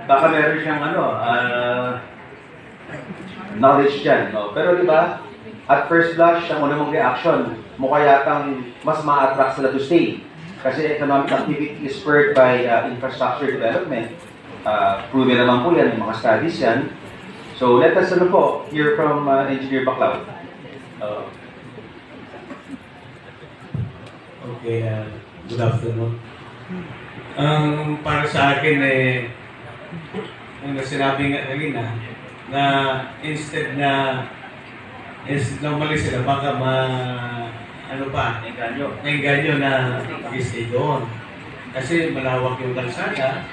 baka meron siyang knowledge dyan. No? Pero di ba, at first blush, ang unang mong reaction, mukha yatang mas ma-attract sila to stay. Kasi economic activity is spurred by infrastructure development. Proven naman po yan, yung mga studies yan. So let us hear from Engineer Baclaw. Okay, good afternoon. Para sa akin yung sinabi nga kanina, na instead na umalis sila, baka nainganyo na mag-stay doon. Kasi malawak yung kalsada,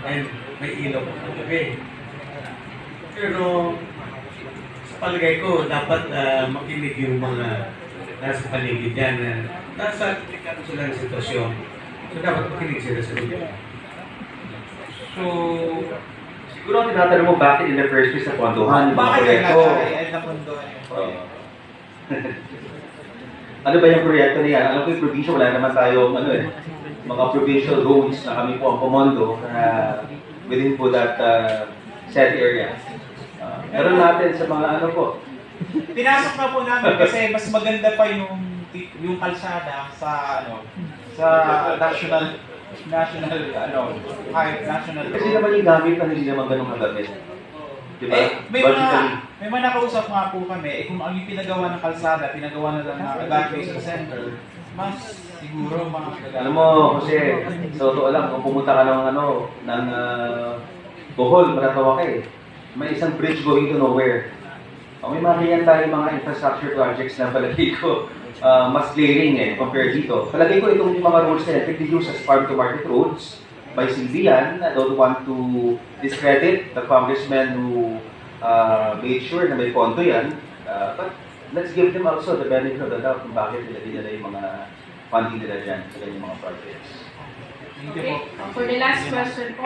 and may ilaw pa sa gabi. Pero sa palagay ko, dapat makinig yung mga nasa paligid yan. Nasa delikado sila ng sitwasyon. So dapat makinig sila sa lugar. So, Siguro ang tinatanong mo bakit in the first place napondohan yung mga Bakit proyekto? napundohan yung proyekto? Ano ba yung proyekto niya? Alam ko yung provincial, wala naman tayong mga provincial roads na kami po ang pumondo within po that set area. Meron natin sa mga Pinasok na po namin kasi mas maganda pa yung kalsada sa national Kasi naman yung gamit na hindi naman ganun kagamit. Diba? May mga nakausap nga po kami, kung ang yung pinagawa ng kalsada, pinagawa na lang ng evacuation center, mas siguro mga Alam mo, kasi sa totoo lang, kung pumunta ka ng Bohol, matatawa ka may isang bridge going to nowhere. May mga ganyan tayo mga infrastructure projects na palagay ko mas clearing compared dito. Palagay ko itong mga roads na can be used as farm-to-market roads by Silvian. I don't want to discredit the congressman who made sure na may pondo yan. But let's give them also the benefit of the doubt kung bakit nila dinala yung mga funding nila dyan sa kanyang mga projects. Okay. For the last question po.